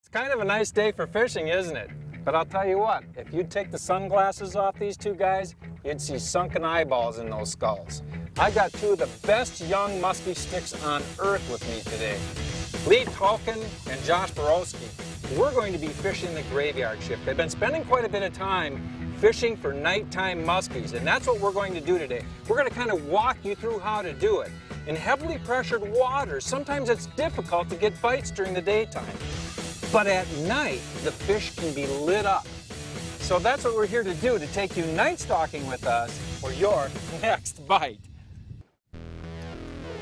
It's kind of a nice day for fishing, isn't it? But I'll tell you what, if you'd take the sunglasses off these two guys, you'd see sunken eyeballs in those skulls. I got two of the best young muskie sticks on earth with me today. Tauchen and Josh Borovsky. We're going to be fishing the graveyard shift. They've been spending quite a bit of time fishing for nighttime muskies, and that's what we're going to do today. We're going to kind of walk you through how to do it. In heavily pressured waters, sometimes it's difficult to get bites during the daytime. But at night, the fish can be lit up. So that's what we're here to do, to take you night stalking with us for your next bite.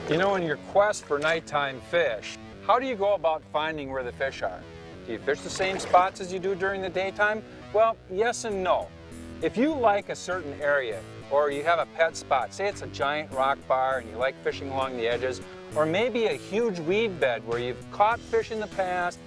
You know, in your quest for nighttime fish, how do you go about finding where the fish are? Do you fish the same spots as you do during the daytime? Well, yes and no. If you like a certain area, or you have a pet spot, say it's a giant rock bar and you like fishing along the edges, or maybe a huge weed bed where you've caught fish in the past,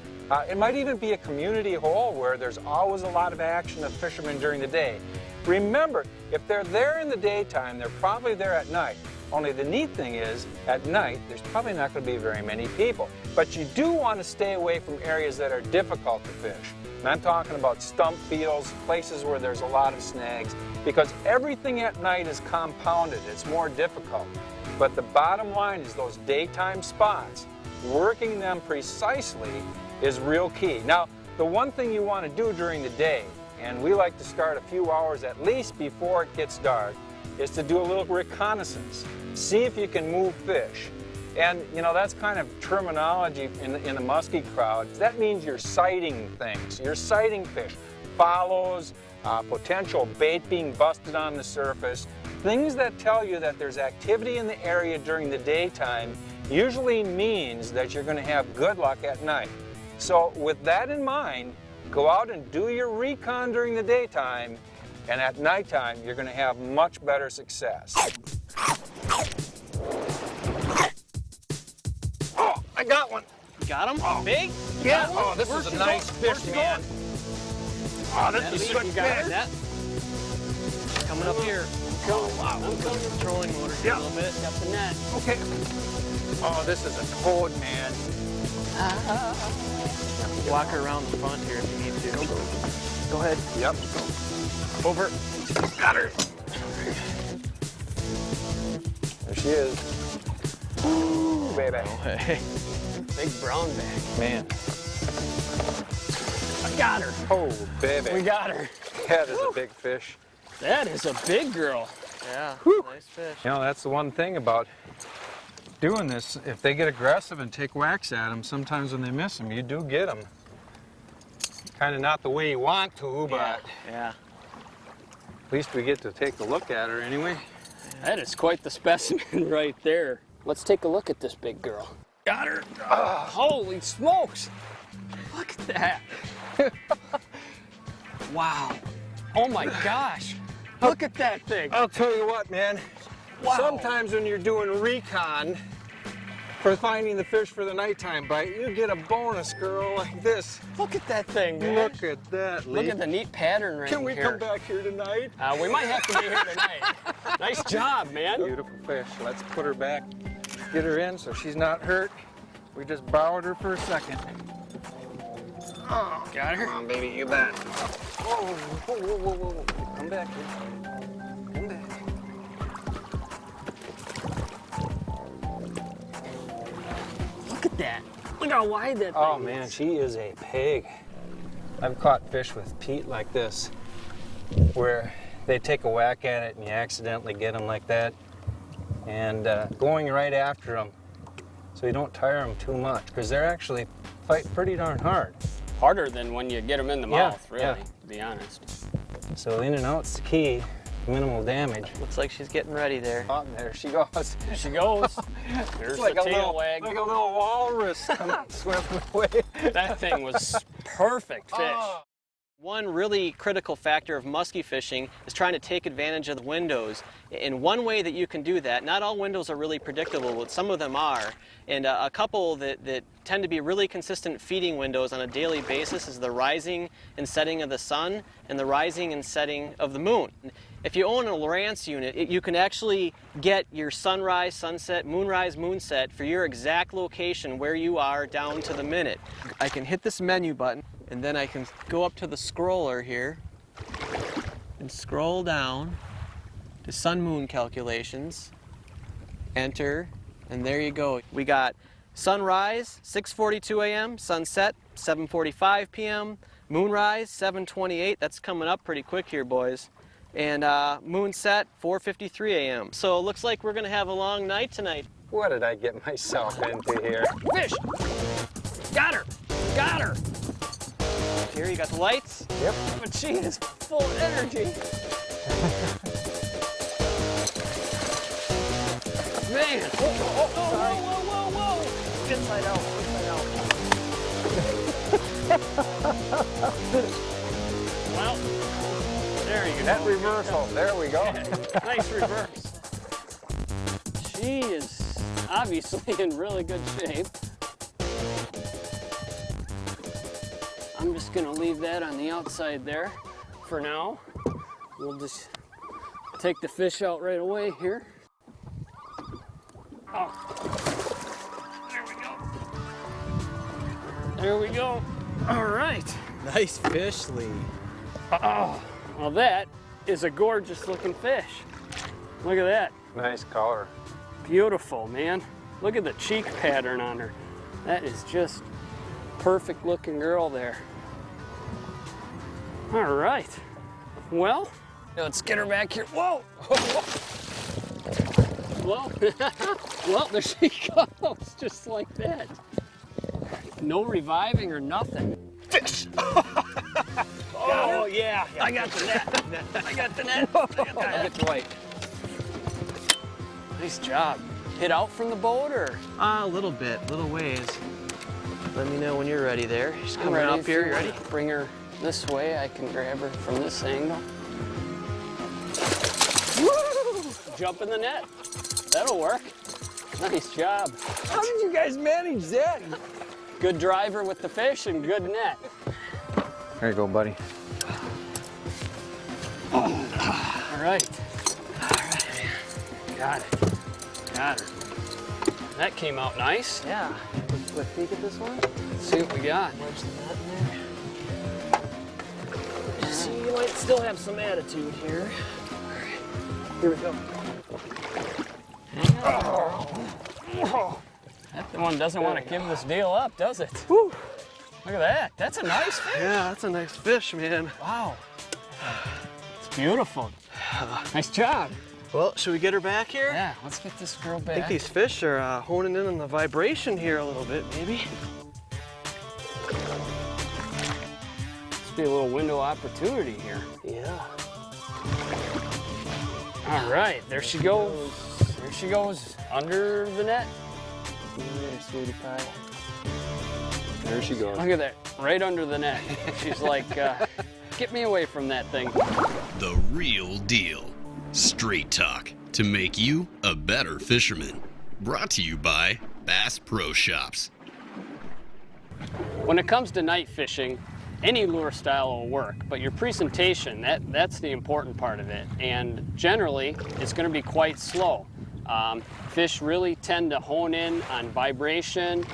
it might even be a community hole where there's always a lot of action of fishermen during the day. Remember, if they're there in the daytime, they're probably there at night. Only the neat thing is, at night, there's probably not going to be very many people. But you do want to stay away from areas that are difficult to fish. And I'm talking about stump fields, places where there's a lot of snags, because everything at night is compounded. It's more difficult. But the bottom line is those daytime spots, working them precisely is real key. Now, the one thing you want to do during the day, and we like to start a few hours at least before it gets dark, is to do a little reconnaissance. See if you can move fish. And you know, that's kind of terminology in the muskie crowd. That means you're sighting things. You're sighting fish. Follows, potential bait being busted on the surface. Things that tell you that there's activity in the area during the daytime usually means that you're going to have good luck at night. So with that in mind, go out and do your recon during the daytime, and at nighttime, you're going to have much better success. Oh, I got one. You got him? Oh. Big? Yeah. Oh, this is a nice fish, man. Oh, this is a good fish. Coming up here. Oh, wow. Uncover the trolling motor here a little bit. Got the net. Okay. Oh, this is a toad, man. Walk her around the front here if you need to. Go ahead. Yep. Over. Got her. There she is. Ooh, baby. Oh, hey. Big brown bag. Man. I got her. Oh, baby. We got her. That is a big fish. That is a big girl. Yeah, nice fish. You know, that's the one thing about doing this. If they get aggressive and take whacks at them, sometimes when they miss them, you do get them. Kind of not the way you want to, but yeah. At least we get to take a look at her anyway. That is quite the specimen right there. Let's take a look at this big girl. Got her. Holy smokes! Look at that. Wow. Oh my gosh. Look at that thing. I'll tell you what, man. Wow. Sometimes when you're doing recon for finding the fish for the nighttime bite, you get a bonus girl like this. Look at that thing, man. Look at that, Lee. Look at the neat pattern right here. Can we come back here tonight? We might have to be here tonight. Nice job, man. Beautiful fish. Let's put her back, get her in so she's not hurt. We just borrowed her for a second. Oh, got her? Come on, baby, you bet. Whoa, whoa, whoa, whoa, whoa. Come back here. Come back. Look at that. Look how wide that thing is. Oh, man, she is a pig. I've caught fish with Pete like this, where they take a whack at it and you accidentally get them like that, and going right after them so you don't tire them too much, because they're actually fight pretty darn hard. Harder than when you get them in the mouth, really, to be honest. So in and out's the key, minimal damage. Looks like she's getting ready there. Oh, there she goes. There she goes. There's the tail wag. Like a little walrus swimming away. That thing was perfect fish. Oh. One really critical factor of muskie fishing is trying to take advantage of the windows. And one way that you can do that, not all windows are really predictable, but some of them are. And a couple that tend to be really consistent feeding windows on a daily basis is the rising and setting of the sun and the rising and setting of the moon. If you own a Lowrance unit, you can actually get your sunrise, sunset, moonrise, moonset for your exact location where you are down to the minute. I can hit this menu button and then I can go up to the scroller here and scroll down to sun moon calculations, enter, and there you go. We got sunrise, 6:42 a.m., sunset, 7:45 p.m., moonrise, 7:28, that's coming up pretty quick here, boys. And moonset, 4:53 a.m. So it looks like we're gonna have a long night tonight. What did I get myself into here? Fish! Got her! Got her! Here, you got the lights? Yep. But she is full of energy. Man! Oh, sorry. Whoa! Inside out, Well, there you go. That reversal, there we go. Nice reverse. She is obviously in really good shape. I'm just gonna leave that on the outside there for now. We'll just take the fish out right away here. Oh, there we go. There we go. All right. Nice fish, Lee. Oh, well that is a gorgeous looking fish. Look at that. Nice color. Beautiful, man. Look at the cheek pattern on her. That is just perfect looking girl there. All right. Well, let's get her back here. Whoa! Well, well, there she goes, just like that. No reviving or nothing. Fish! Oh, yeah, I got the net. I got the net. I got the white. Nice job. Hit out from the boat, or? A little bit, little ways. Let me know when you're ready there. She's coming up here, you ready? Bring her this way, I can grab her from this angle. Woo! Jump in the net. That'll work. Nice job. How did you guys manage that? Good driver with the fish and good net. There you go, buddy. All right. Got it. Got her. That came out nice. Yeah. Quick peek at this one. Let's see what we got. Wedge the net in there. See, you might still have some attitude here. All right. Here we go. Oh. That one doesn't want to give this deal up, does it? Woo. Look at that. That's a nice fish. Yeah, that's a nice fish, man. Wow. It's beautiful. Nice job. Well, should we get her back here? Yeah, let's get this girl I back. think these fish are honing in on the vibration here a little bit, maybe. Must be a little window opportunity here. Yeah. All right, there she goes. There she goes, under the net. See you later, sweetie pie. There she goes. Look at that, right under the net. She's like, get me away from that thing. The real deal. Straight talk to make you a better fisherman. Brought to you by Bass Pro Shops. When it comes to night fishing, any lure style will work, but your presentation, that's the important part of it. And generally, it's gonna be quite slow. Fish really tend to hone in on vibration,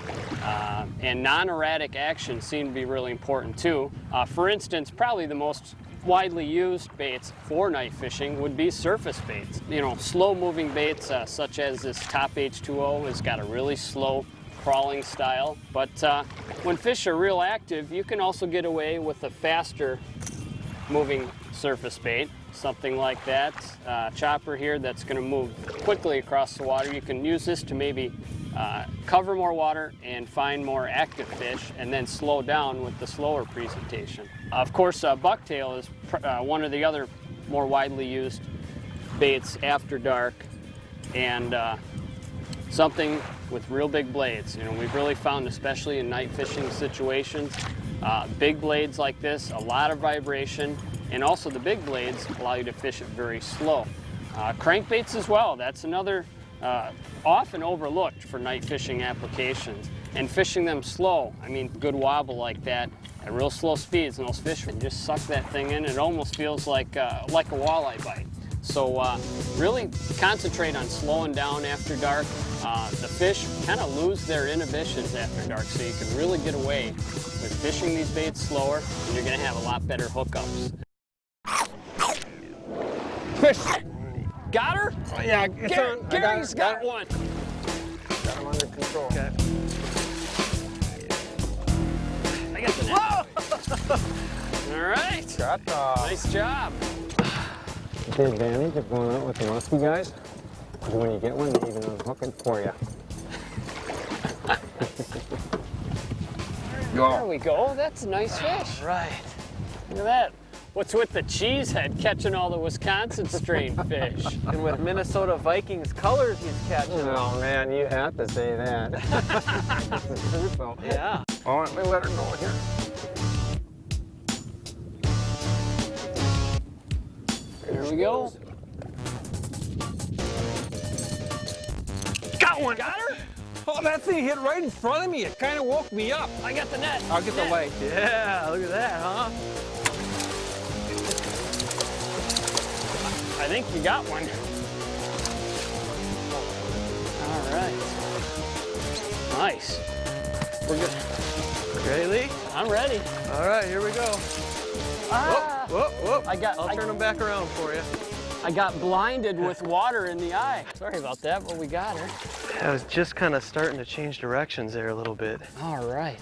and non-erratic action seem to be really important too. For instance, probably the most widely used baits for night fishing would be surface baits. You know, slow-moving baits such as this Top H2O has got a really slow crawling style. But when fish are real active, you can also get away with a faster moving surface bait. Something like that, chopper here that's going to move quickly across the water. You can use this to maybe cover more water and find more active fish, and then slow down with the slower presentation. Of course, bucktail is one of the other more widely used baits after dark, and something with real big blades. You know, we've really found, especially in night fishing situations, big blades like this, a lot of vibration. And also the big blades allow you to fish it very slow. Crankbaits as well, that's another often overlooked for night fishing applications. And fishing them slow, I mean, good wobble like that at real slow speeds, and those fish can just suck that thing in. It almost feels like a walleye bite. So really concentrate on slowing down after dark. The fish kind of lose their inhibitions after dark, so you can really get away with fishing these baits slower, and you're going to have a lot better hookups. Fish! Got her? Oh, yeah, it's on. Gary's got one. Got him under control. Okay. I got the net. All right. Got Nice job. The advantage of going out with the Muskie guys is when you get one, they even unhook it for you. There we go. That's a nice fish. Right. Look at that. What's with the cheese head catching all the Wisconsin strain fish? And with Minnesota Vikings colors he's catching. Oh man, you have to say that. Yeah. Oh, let me let her go here. There we go. Got one! Got her? Oh, that thing hit right in front of me. It kind of woke me up. I got the net. I'll get the light. Yeah, look at that, huh? I think you got one. All right. Nice. We're good. Ready, Lee? I'm ready. All right, here we go. Ah, Whoop, whoop. I'll I'll turn them back around for you. I got blinded with water in the eye. Sorry about that, but we got her. I was just kind of starting to change directions there a little bit. All right.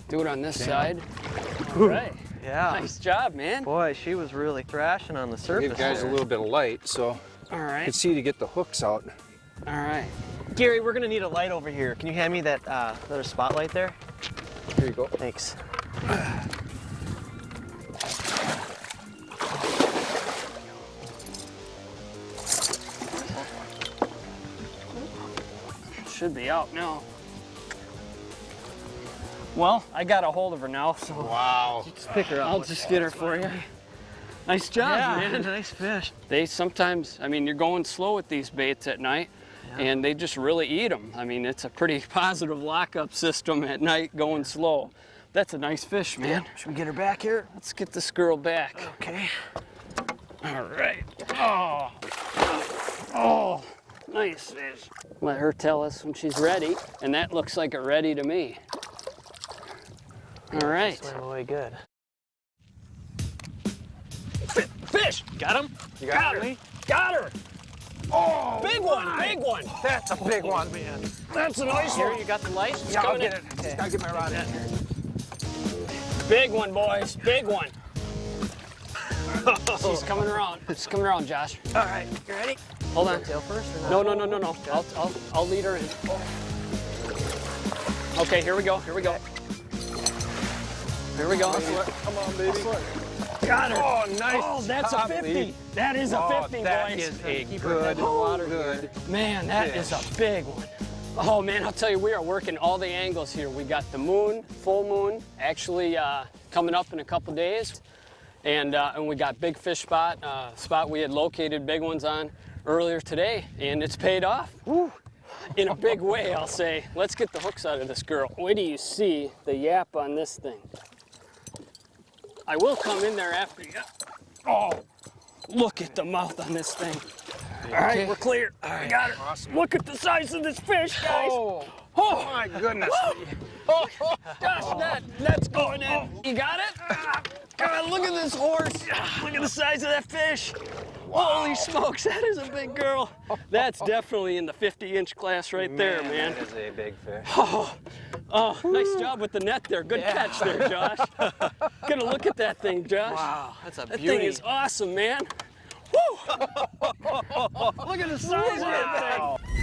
Do it on this side. All right. Yeah. Nice job, man. Boy, she was really thrashing on the surface. Give guys a there. little bit of light so All you right. can see to get the hooks out. All right. Gary, we're gonna need a light over here. Can you hand me that other spotlight there? Here you go. Thanks. Should be out now. Well, I got a hold of her now, so Wow. Just pick her up. I'll just get her for you. Nice job, man. Nice fish. They sometimes, I mean, you're going slow with these baits at night, and they just really eat them. I mean, it's a pretty positive lockup system at night going slow. That's a nice fish, man. Should we get her back here? Let's get this girl back. Okay. All right. Oh, oh, nice fish. Let her tell us when she's ready, and that looks like a ready to me. All right. Swam away good. Fish! Got him? You got her? Me. Got her! Oh, Big one, big one! that's a big one. That's a nice Here, one. you got the light? Yeah, I'll coming get in. it. Just gotta get my rod in here. Big one, boys, big one. She's coming around. She's coming around, Josh. All right, you ready? Hold on. Tail first or No, no, no, no, no. I'll lead her in. Okay, here we go. Here we go. Here we go. Come on, baby. Got her. Oh, nice. Oh, that's a top 50. lead. That is a 50, that boys. is a Keep her head good, in the water. good. Man, that is a big one. Oh man, I'll tell you, we are working all the angles here. We got the moon, full moon, actually coming up in a couple days. And we got big fish spot we had located big ones on earlier today, and it's paid off. Woo. In a big way, I'll say. Let's get the hooks out of this girl. Wait till you see the yap on this thing. I will come in there after you. Oh, look at the mouth on this thing. All right, we're clear. I got her. Awesome. Look at the size of this fish, guys. Oh, my goodness. Oh, gosh, that's going in. You got it? God, look at this horse. Look at the size of that fish. Holy smokes, that is a big girl. That's definitely in the 50-inch class right there, man. That is a big fish. Oh, nice job with the net there. Good catch there, Josh. Gonna look at that thing, Josh. Wow, that's a That beauty. thing is awesome, man. Woo! Look at the size of that thing.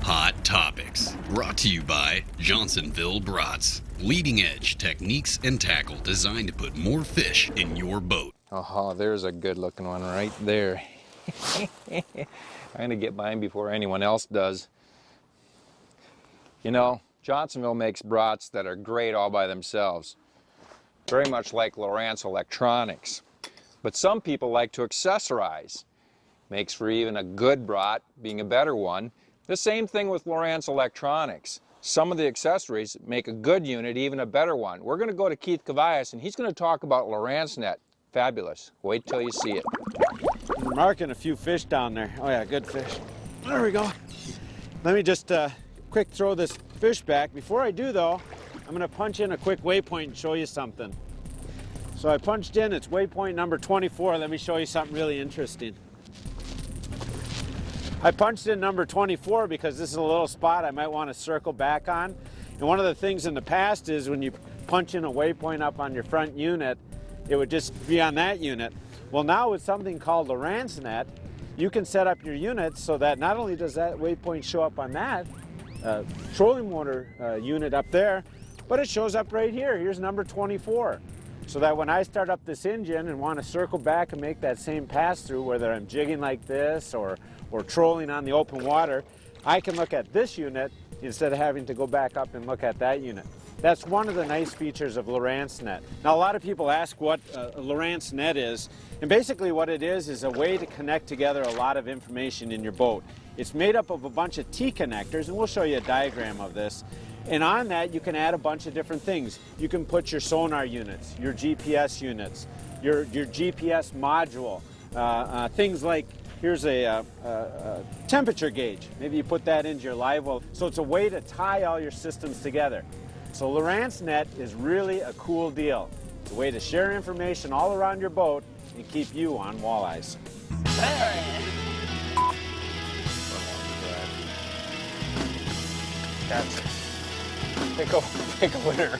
Hot Topics, brought to you by Johnsonville Brats. Leading edge techniques and tackle designed to put more fish in your boat. Oh, there's a good looking one right there. I'm gonna get mine before anyone else does. You know, Johnsonville makes brats that are great all by themselves. Very much like Lowrance Electronics. But some people like to accessorize. Makes for even a good brat being a better one. The same thing with Lowrance Electronics. Some of the accessories make a good unit even a better one. We're going to go to Keith Cavias and he's going to talk about Lowrance Net. Fabulous. Wait till you see it. We're marking a few fish down there. Oh yeah, good fish. There we go. Let me just quick throw this fish back. Before I do though, I'm gonna punch in a quick waypoint and show you something. So I punched in, it's waypoint number 24. Let me show you something really interesting. I punched in number 24 because this is a little spot I might want to circle back on. And one of the things in the past is when you punch in a waypoint up on your front unit, it would just be on that unit. Well, now with something called Lowrance Net, you can set up your units so that not only does that waypoint show up on that trolling motor unit up there, but it shows up right here. Here's number 24. So that when I start up this engine and want to circle back and make that same pass through, whether I'm jigging like this or trolling on the open water, I can look at this unit instead of having to go back up and look at that unit. That's one of the nice features of Lowrance Net. Now, a lot of people ask what a Lowrance Net is, and basically what it is a way to connect together a lot of information in your boat. It's made up of a bunch of T-connectors, and we'll show you a diagram of this. And on that, you can add a bunch of different things. You can put your sonar units, your GPS units, your GPS module, things like, here's a temperature gauge. Maybe you put that into your live well. So it's a way to tie all your systems together. So Lowrance Net is really a cool deal. It's a way to share information all around your boat and keep you on walleyes. That's pick a winner.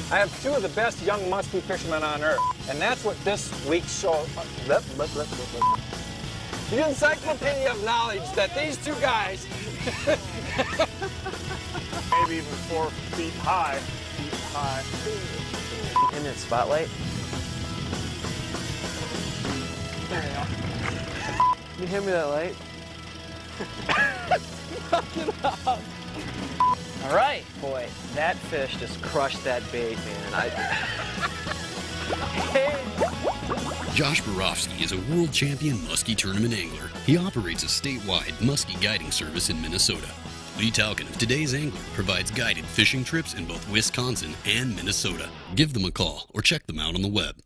I have two of the best young muskie fishermen on earth, and that's what this week's show. The encyclopedia of knowledge that these two guys, Maybe even 4 feet high. In that spotlight. There you go. Can you hand me that light? All right, boy, that fish just crushed that bait, man. Josh Borovsky is a world champion muskie tournament angler. He operates a statewide muskie guiding service in Minnesota. Lee Tauchen of Today's Angler provides guided fishing trips in both Wisconsin and Minnesota. Give them a call or check them out on the web.